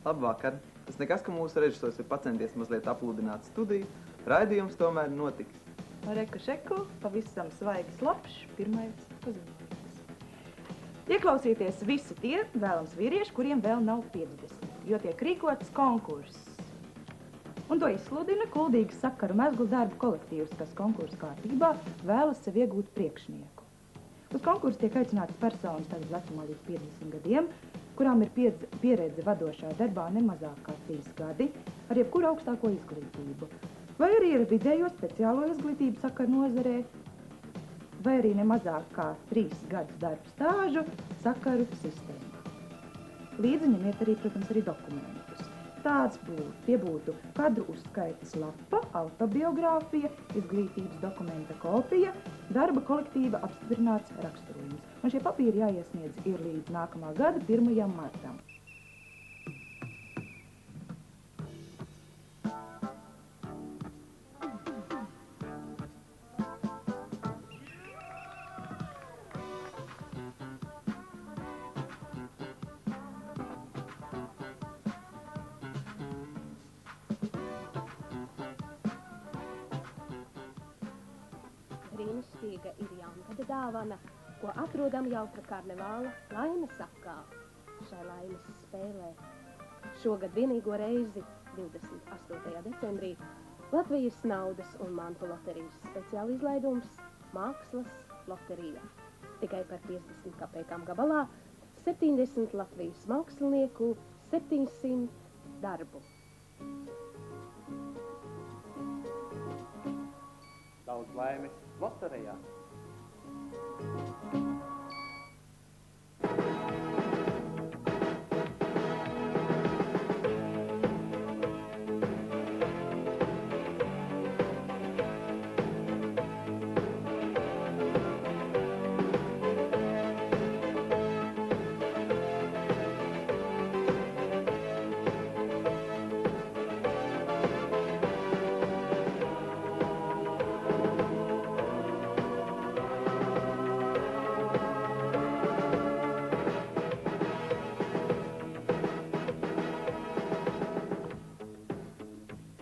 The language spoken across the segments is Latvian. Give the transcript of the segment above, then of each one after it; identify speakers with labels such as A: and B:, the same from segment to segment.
A: Labvakar! Tas nekas, ka mūsu režisors ir pacenties mazliet apludināt studiju, raidījums tomēr notiks.
B: Reku šeku, pavisam svaigs labs, pirmais paziņojums. Ieklausieties visi tie vēlams vīrieši, kuriem vēl nav 50, jo tiek rīkots konkurss. Un to izsludina kuldīgas sakaru mezglu darbu kolektīvs, kas konkursa kārtībā vēlas sev iegūt priekšnieku. Uz konkursu tiek aicinātas personas tagad vecumā līdz 50 gadiem, kurām ir pieredze vadošā darbā nemazāk kā 3 gadi, ar jebkuru augstāko izglītību, vai arī ir vidējo speciālo izglītību sakaru nozarē, vai arī nemazāk kā 3 gadus darba stāžu sakaru sistēmā. Līdzi ņemiet arī, protams, arī dokumentus. Tie būtu kadru uzskaites lapa, autobiogrāfija, izglītības dokumenta kopija, darba kolektīva apstiprināts raksturojums. Un šie papīri jāiesniedz ir līdz nākamā gada 1. martam.
C: Brīnišķīga ir jaungada dāvana, ko atrodam jauka karnevāla laimes akā šai laimes spēlē. Šogad vienīgo reizi, 28. decembrī, Latvijas naudas un mantu loterijas speciāla izlaidums Mākslas loterija. Tikai par 50 kapekām gabalā, 70 Latvijas mākslinieku, 700 darbu.
D: Daudz laimes loterijā.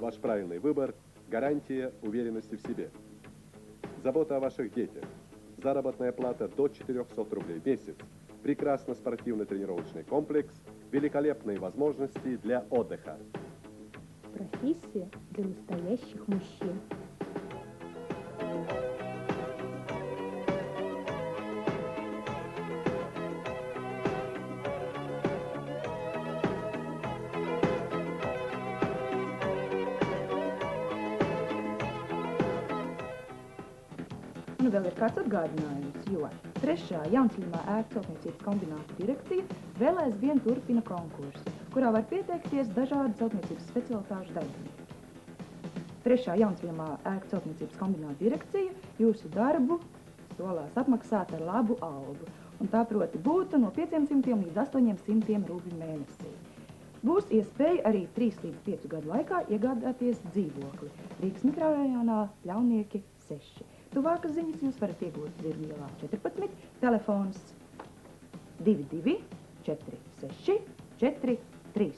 E: Ваш правильный выбор – гарантия уверенности в себе. Забота о ваших детях. Заработная плата до 400 рублей в месяц. Прекрасный спортивно-тренировочный комплекс. Великолепные возможности для отдыха.
C: Профессия для настоящих мужчин.
B: Nu vēl ir kāds atgādinājums, jo 3. Jaunceļamā ēku celtniecības kombināta direkcija vēl aizvien turpina konkursu, kurā var pieteikties dažādu celtniecības specialitāšu darbinieki. 3. Jaunceļamā ēku celtniecības kombināta direkcija jūsu darbu solās apmaksāt ar labu algu, un tā proti būtu no 500 līdz 800 rubļu mēnesī. Būs iespēja arī 3 līdz 5 gadu laikā iegādāties dzīvokli Rīgas mikrorajonā Ļaunieki 6. Tuvākas ziņas jūs varat iegūt Dzirmīlā 14, telefons 22 46 43.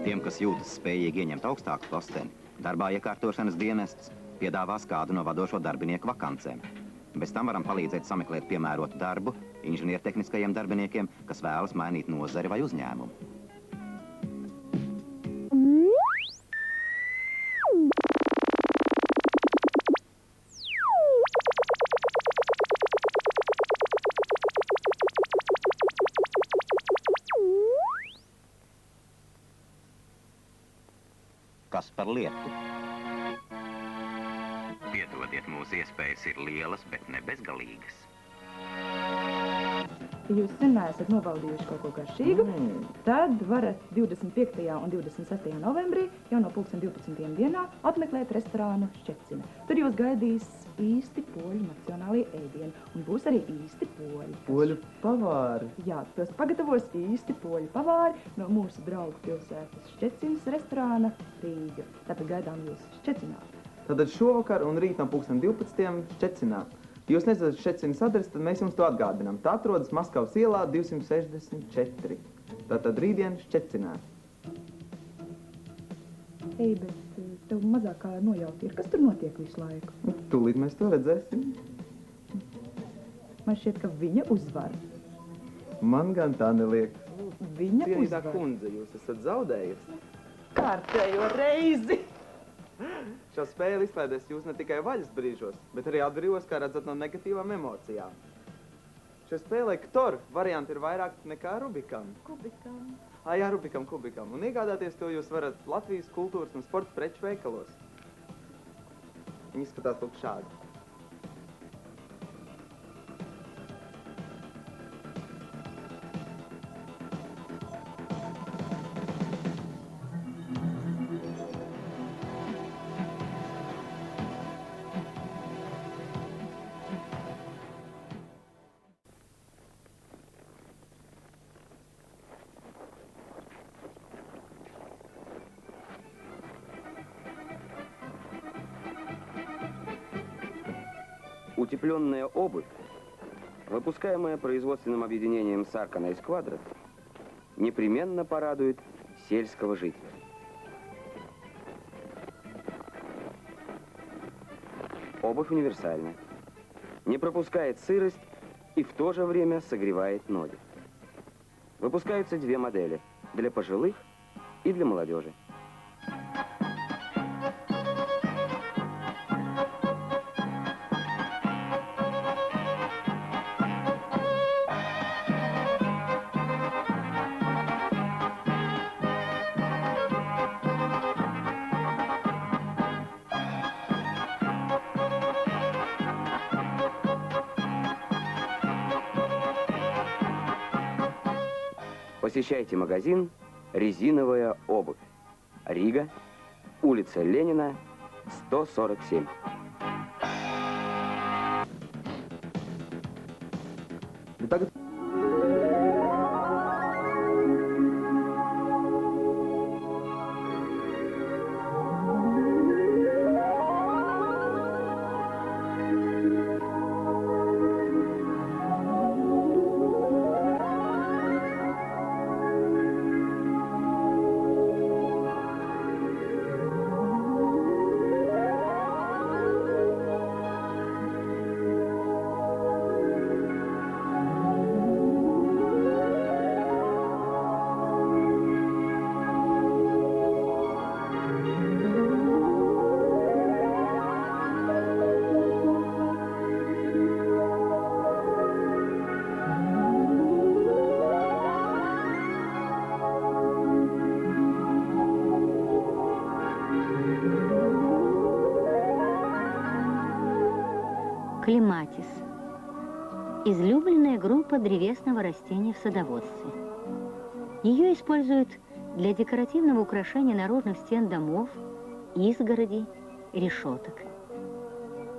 F: Tiem, kas jūtas spējīgi ieņemt augstāku posteni, darbā iekārtošanas dienests piedāvās kādu no vadošo darbinieku vakancēm. Bez tam varam palīdzēt sameklēt piemērotu darbu inženiertehniskajiem darbiniekiem, kas vēlas mainīt nozari vai uzņēmumu. Kas par lietu? Piedodiet, mūsu iespējas ir lielas, bet ne bezgalīgas.
B: Ja jūs sen neesat nobaudījuši kaut ko garšīgu, tad varat 25. un 26. novembrī jau no 12. dienā apmeklēt restorānu Ščecina. Tur jūs gaidīs īsti poļu nacionālie ēdieni un būs arī īsti poļi.
A: Poļu pavāri.
B: Jā, tos pagatavos īsti poļu pavāri no mūsu draugu pilsētas Ščecinas restorāna Rīga. Tātad gaidām jūs Ščecinā.
A: Tātad šovakar un rīt no 12. Ščecinā. Ja jūs nezināt Ščecinas adresi, tad mēs jums to atgādinām. Tā atrodas Maskavas ielā 264. Tātad rītdien Ščecinā.
B: Ei, bet tev mazāk kā nojauti ir. Kas tur notiek visu laiku?
A: Tūlīt mēs to redzēsim.
B: Man šķiet, ka viņa uzvar.
A: Man gan tā neliek.
B: Viņa
A: Cienītā
B: uzvar.
A: kundze, jūs esat zaudējis.
B: Kārtējo reizi!
A: Šo spēli izklaidēs jūs ne tikai vaļas brīžos, bet arī atbrīvos, kā redzat, no negatīvām emocijām. Šo spēlē Ktor varianti ir vairāk nekā Rubikam.
B: Kubikam.
A: Jā, Rubikam, Kubikam. Un iegādāties to jūs varat Latvijas kultūras un sporta preču veikalos. Viņi izskatās lūk šādi.
G: Утепленная обувь, выпускаемая производственным объединением Саркана Эсквадрат, непременно порадует сельского жителя. Обувь универсальна, не пропускает сырость и в то же время согревает ноги. Выпускаются две модели – для пожилых и для молодежи. Посещайте магазин «Резиновая обувь». Рига, улица Ленина, 147.
A: Tagad
H: Клематис. Излюбленная группа древесного растения в садоводстве. Ее используют для декоративного украшения наружных стен домов, изгородей, решеток.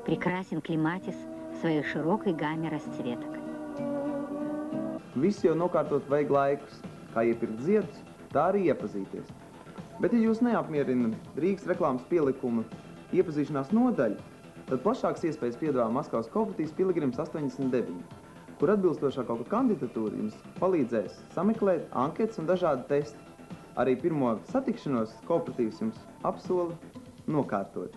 H: Прекрасен клематис в своей широкой гамме расцветок.
A: viss jau nokārtot vajag laikus, kā iepirkt ziedus, tā arī iepazīties. Bet, ja jūs neapmierina Rīgas reklāmas pielikuma iepazīšanās nodaļa, tad plašāks iespējas piedāvā Maskavas kooperatīvs Piligrims 89, kur atbilstošākā kandidatūra jums palīdzēs sameklēt anketas un dažādi testi. Arī pirmo satikšanos kooperatīvs jums apsola nokārtot.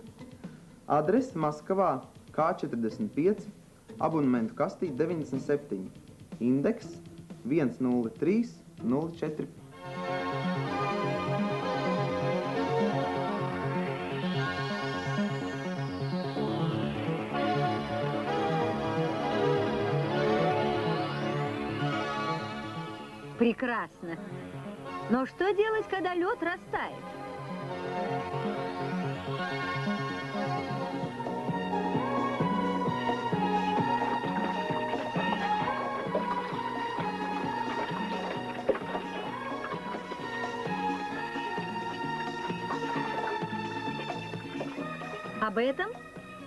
A: Adrese Maskavā K45, abonementu kastīte 97, indeks 10304.
H: Прекрасно. Но что делать, когда лед растает? Об этом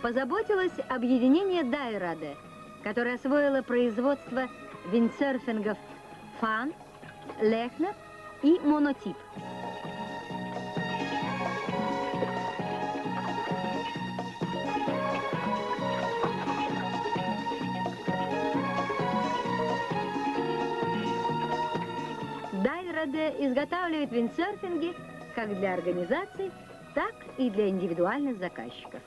H: позаботилось объединение Дайраде, которое освоило производство виндсерфингов Фан, Лехнер и Монотип. Дайраде изготавливает виндсерфинги как для организаций, так и для индивидуальных заказчиков.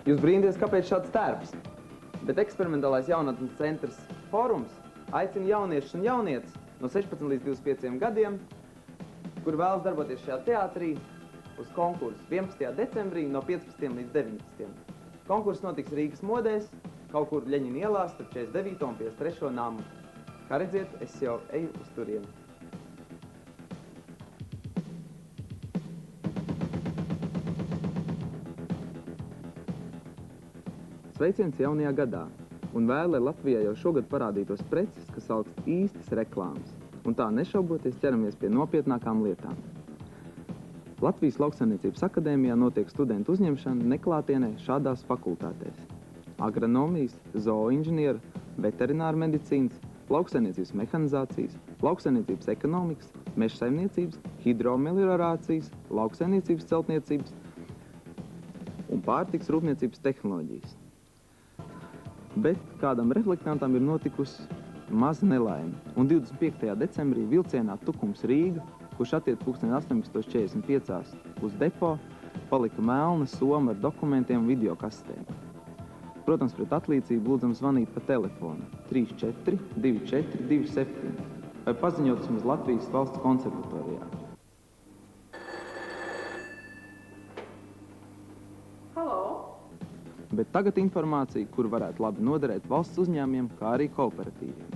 A: Jūs brīnaties, kāpēc šāds tērps, bet eksperimentālais jaunatnes centrs Fórums aicina jauniešus un jaunietes no 16 līdz 25 gadiem, kur vēlas darboties šajā teātrī, uz konkursu 11. decembrī no 15 līdz 19. Konkurss notiks Rīgas modēs, kaut kur Ļeņina ielā starp 49 un 53 namu. Kā redziet, es jau eju uz turieni. Sveiciens jaunajā gadā, un vēl, lai Latvijā jau šogad parādītos preces, kas augst īstas reklāmas, un tā nešauboties ķeramies pie nopietnākām lietām. Latvijas Lauksaimniecības akadēmijā notiek studentu uzņemšana neklātienē šādās fakultātēs: agronomijas, zooinženieru, veterināru medicīnas, lauksaimniecības mehanizācijas, lauksaimniecības ekonomikas, mežsaimniecības, hidromeliorācijas, lauksaimniecības celtniecības un pārtiks rūpniecības tehnoloģijas. Bet kādam reflektantam ir notikusi maza nelaime, un 25. decembrī vilcienā Tukums Rīga, kurš attiec 18:45 uz depo, palika melna soma ar dokumentiem un videokastēm. Protams, pret atlīdzību lūdzam zvanīt pa telefonu 34 24 27 vai paziņot vismaz Latvijas valsts konservatorijā. Bet tagad informācija, kur varētu labi noderēt valsts uzņēmumiem, kā arī kooperatīviem.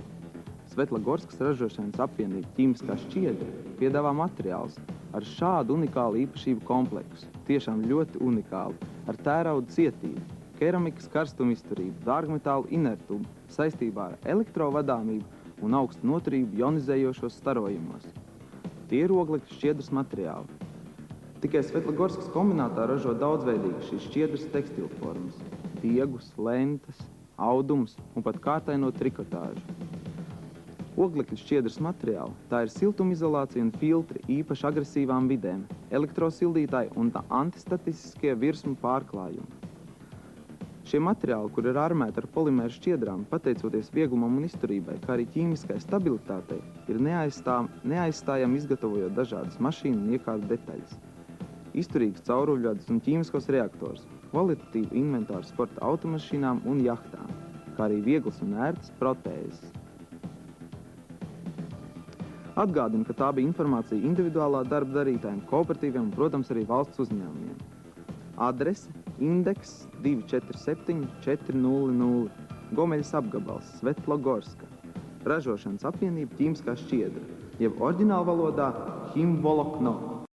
A: Svetlagorskas ražošanas apvienība ķīmiskā šķiedra piedāvā materiālus ar šādu unikālu īpašību kompleksu, tiešām ļoti unikālu, ar tērauda cietību, keramikas karstumu izturību, dārgmetālu inertumu, saistībā ar elektrovadāmību un augstu noturību ionizējošos starojumos. Tie ir oglekļa šķiedras materiāli. Tikai Svetlagorskas kombinātā ražo daudzveidīgi šīs šķiedras tekstilformas – diegus, lentas, audumus un pat kārtaino trikotāžu. Oglekļa šķiedras materiāli – tā ir siltumizolācija un filtri īpaši agresīvām vidēm, elektrosildītāji un antistatistiskie virsmu pārklājumi. Šie materiāli, kur ir armēti ar polimēru šķiedrām, pateicoties vieglumam un izturībai, kā arī ķīmiskai stabilitātei, ir neaizstājami izgatavojot dažādas mašīnu un iekārtu detaļas. Izturīgs cauruļvadus un ķīmiskos reaktors, kvalitatīvu inventāru sporta automašīnām un jahtām, kā arī vieglas un ērtas protēzes. Atgādinu, ka tā bija informācija individuālā darba darītājiem, kooperatīviem un, protams, arī valsts uzņēmumiem. Adrese Indeks 247 400, Gomeļas apgabals, Svetlogorska. Ražošanas apvienība ķīmiskā šķiedra, jeb oriģināla valodā Himvolokno.